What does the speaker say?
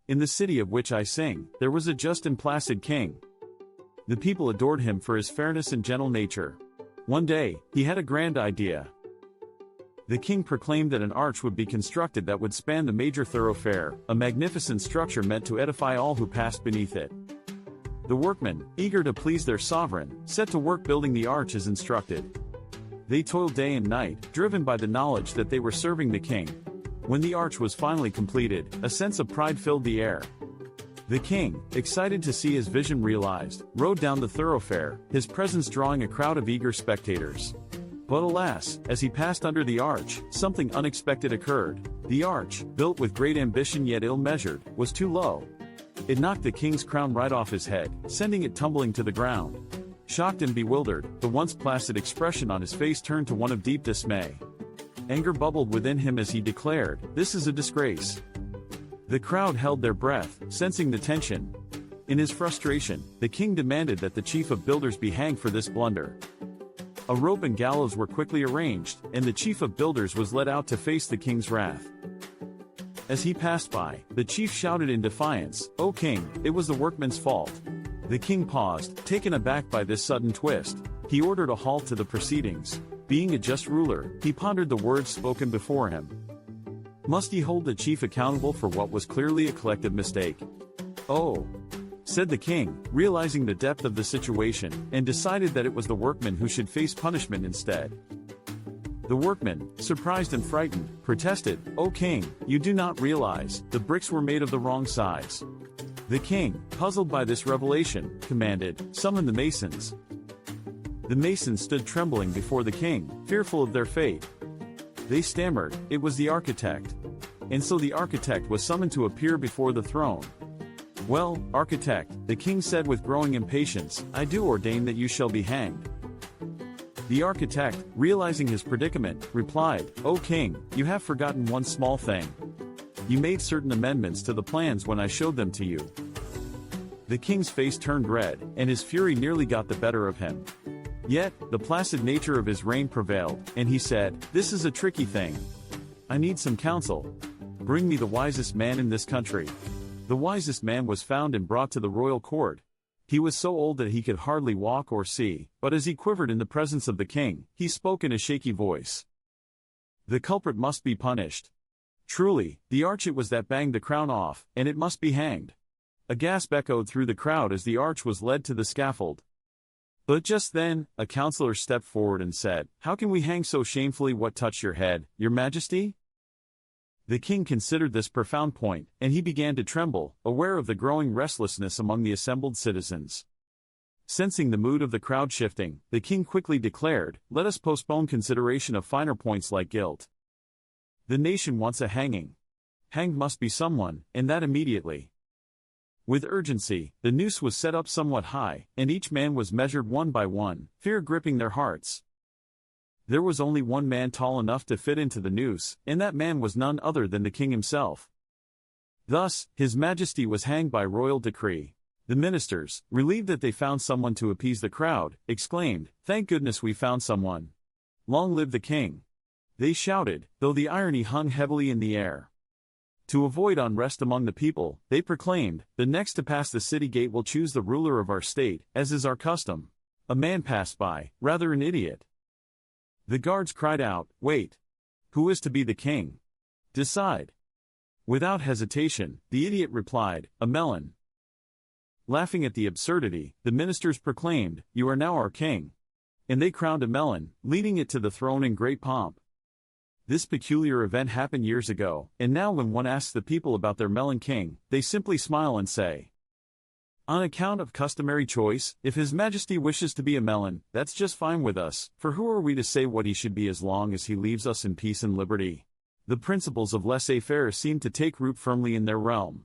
In the city of which I sing, there was a just and placid king. The people adored him for his fairness and gentle nature. One day, he had a grand idea. The king proclaimed that an arch would be constructed that would span the major thoroughfare, a magnificent structure meant to edify all who passed beneath it. The workmen, eager to please their sovereign, set to work building the arch as instructed. They toiled day and night, driven by the knowledge that they were serving the king. When the arch was finally completed, a sense of pride filled the air. The king, excited to see his vision realized, rode down the thoroughfare, his presence drawing a crowd of eager spectators. But alas, as he passed under the arch, something unexpected occurred. The arch, built with great ambition yet ill-measured, was too low. It knocked the king's crown right off his head, sending it tumbling to the ground. Shocked and bewildered, the once placid expression on his face turned to one of deep dismay. Anger bubbled within him as he declared, "This is a disgrace." The crowd held their breath, sensing the tension. In his frustration, the king demanded that the chief of builders be hanged for this blunder. A rope and gallows were quickly arranged, and the chief of builders was led out to face the king's wrath. As he passed by, the chief shouted in defiance, "O king, it was the workmen's fault." The king paused, taken aback by this sudden twist. He ordered a halt to the proceedings. Being a just ruler, he pondered the words spoken before him. Must he hold the chief accountable for what was clearly a collective mistake? "Oh," said the king, realizing the depth of the situation, and decided that it was the workmen who should face punishment instead. The workmen, surprised and frightened, protested, "O king, you do not realize, the bricks were made of the wrong size." The king, puzzled by this revelation, commanded, "Summon the masons." The masons stood trembling before the king, fearful of their fate. They stammered, "It was the architect." And so the architect was summoned to appear before the throne. "Well, architect," the king said with growing impatience, "I do ordain that you shall be hanged." The architect, realizing his predicament, replied, "O king, you have forgotten one small thing. You made certain amendments to the plans when I showed them to you." The king's face turned red, and his fury nearly got the better of him. Yet, the placid nature of his reign prevailed, and he said, "This is a tricky thing. I need some counsel. Bring me the wisest man in this country." The wisest man was found and brought to the royal court. He was so old that he could hardly walk or see, but as he quivered in the presence of the king, he spoke in a shaky voice. "The culprit must be punished. Truly, the arch it was that banged the crown off, and it must be hanged." A gasp echoed through the crowd as the arch was led to the scaffold. But just then, a counselor stepped forward and said, "How can we hang so shamefully what touched your head, your majesty?" The king considered this profound point, and he began to tremble, aware of the growing restlessness among the assembled citizens. Sensing the mood of the crowd shifting, the king quickly declared, "Let us postpone consideration of finer points like guilt. The nation wants a hanging. Hanged must be someone, and that immediately." With urgency, the noose was set up somewhat high, and each man was measured one by one, fear gripping their hearts. There was only one man tall enough to fit into the noose, and that man was none other than the king himself. Thus, His Majesty was hanged by royal decree. The ministers, relieved that they found someone to appease the crowd, exclaimed, "Thank goodness we found someone. Long live the king." They shouted, though the irony hung heavily in the air. To avoid unrest among the people, they proclaimed, "The next to pass the city gate will choose the ruler of our state, as is our custom." A man passed by, rather an idiot. The guards cried out, "Wait! Who is to be the king? Decide." Without hesitation, the idiot replied, "A melon." Laughing at the absurdity, the ministers proclaimed, "You are now our king." And they crowned a melon, leading it to the throne in great pomp. This peculiar event happened years ago, and now when one asks the people about their Melon King, they simply smile and say, "On account of customary choice, if His Majesty wishes to be a melon, that's just fine with us, for who are we to say what he should be as long as he leaves us in peace and liberty?" The principles of laissez-faire seem to take root firmly in their realm.